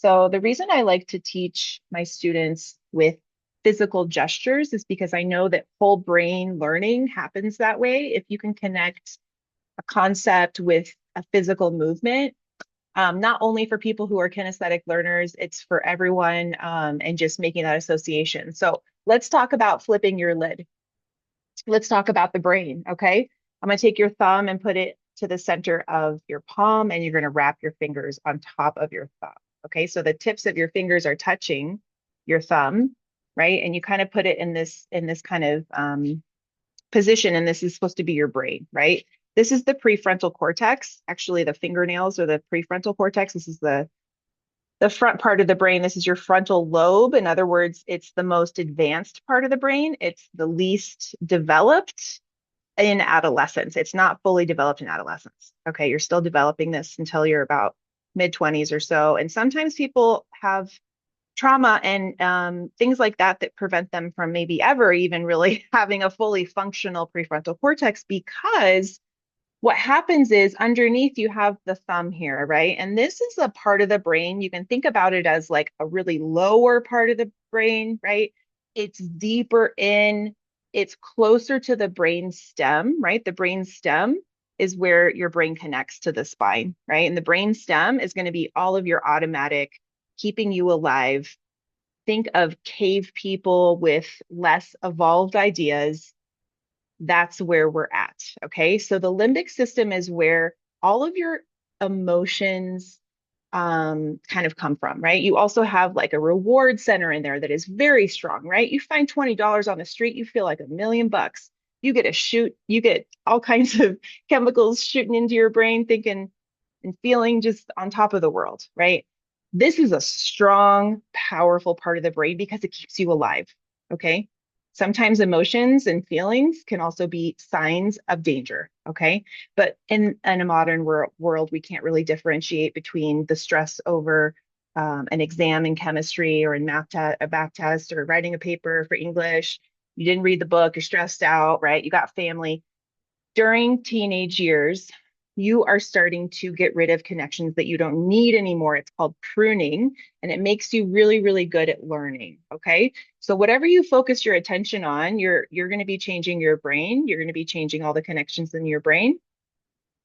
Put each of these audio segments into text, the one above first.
So the reason I like to teach my students with physical gestures is because I know that whole brain learning happens that way. If you can connect a concept with a physical movement, not only for people who are kinesthetic learners, it's for everyone, and just making that association. So let's talk about flipping your lid. Let's talk about the brain, okay? I'm going to take your thumb and put it to the center of your palm, and you're going to wrap your fingers on top of your thumb. Okay, so the tips of your fingers are touching your thumb, right? And you kind of put it in this kind of position, and this is supposed to be your brain, right? This is the prefrontal cortex. Actually, the fingernails are the prefrontal cortex. This is the front part of the brain. This is your frontal lobe. In other words, it's the most advanced part of the brain. It's the least developed in adolescence. It's not fully developed in adolescence. Okay, you're still developing this until you're about mid 20s or so. And sometimes people have trauma and things like that that prevent them from maybe ever even really having a fully functional prefrontal cortex because what happens is underneath you have the thumb here, right? And this is a part of the brain. You can think about it as like a really lower part of the brain, right? It's deeper in, it's closer to the brain stem, right? The brain stem is where your brain connects to the spine, right? And the brain stem is going to be all of your automatic keeping you alive. Think of cave people with less evolved ideas. That's where we're at. Okay. So the limbic system is where all of your emotions kind of come from, right? You also have like a reward center in there that is very strong, right? You find $20 on the street, you feel like $1 million. You get a shoot, you get all kinds of chemicals shooting into your brain, thinking and feeling just on top of the world, right? This is a strong, powerful part of the brain because it keeps you alive. Okay. Sometimes emotions and feelings can also be signs of danger. Okay. But in a modern world, we can't really differentiate between the stress over an exam in chemistry or in a math test or writing a paper for English. You didn't read the book, you're stressed out, right? You got family during teenage years, you are starting to get rid of connections that you don't need anymore. It's called pruning, and it makes you really, really good at learning. Okay. So whatever you focus your attention on, you're going to be changing your brain. You're going to be changing all the connections in your brain.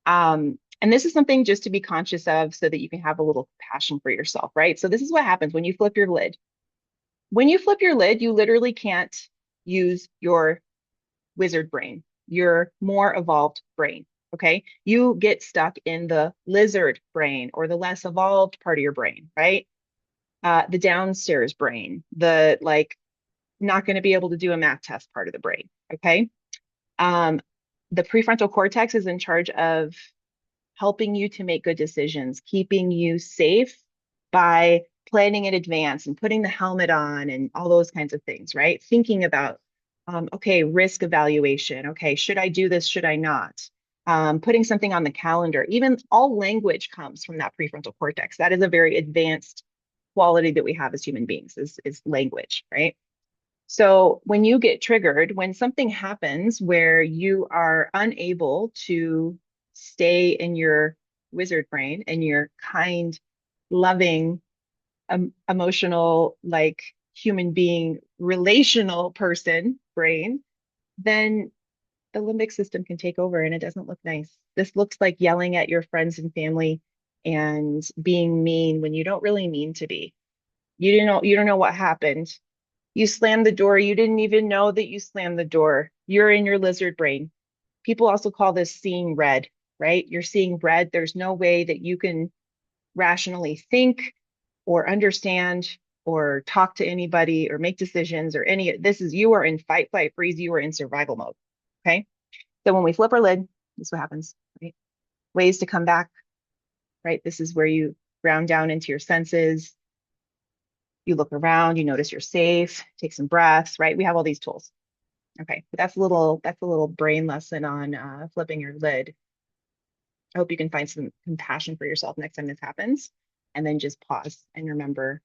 And this is something just to be conscious of so that you can have a little passion for yourself, right? So this is what happens when you flip your lid. When you flip your lid, you literally can't use your wizard brain, your more evolved brain. Okay. You get stuck in the lizard brain or the less evolved part of your brain, right? The downstairs brain, the like not going to be able to do a math test part of the brain. Okay. Um, the prefrontal cortex is in charge of helping you to make good decisions, keeping you safe by planning in advance and putting the helmet on and all those kinds of things, right? Thinking about, okay, risk evaluation. Okay, should I do this? Should I not? Putting something on the calendar. Even all language comes from that prefrontal cortex. That is a very advanced quality that we have as human beings is language, right? So when you get triggered, when something happens where you are unable to stay in your wizard brain and your kind, loving, emotional, like human being, relational person brain, then the limbic system can take over and it doesn't look nice. This looks like yelling at your friends and family and being mean when you don't really mean to be. You don't know what happened. You slammed the door. You didn't even know that you slammed the door. You're in your lizard brain. People also call this seeing red, right? You're seeing red. There's no way that you can rationally think or understand or talk to anybody or make decisions or any. This is you are in fight, flight, freeze. You are in survival mode. Okay. So when we flip our lid, this is what happens, right? Ways to come back, right? This is where you ground down into your senses. You look around, you notice you're safe, take some breaths, right? We have all these tools. Okay, but that's a little brain lesson on flipping your lid. I hope you can find some compassion for yourself next time this happens, and then just pause and remember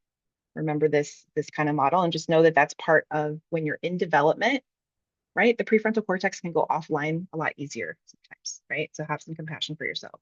this kind of model, and just know that that's part of when you're in development, right? The prefrontal cortex can go offline a lot easier sometimes, right? So have some compassion for yourself.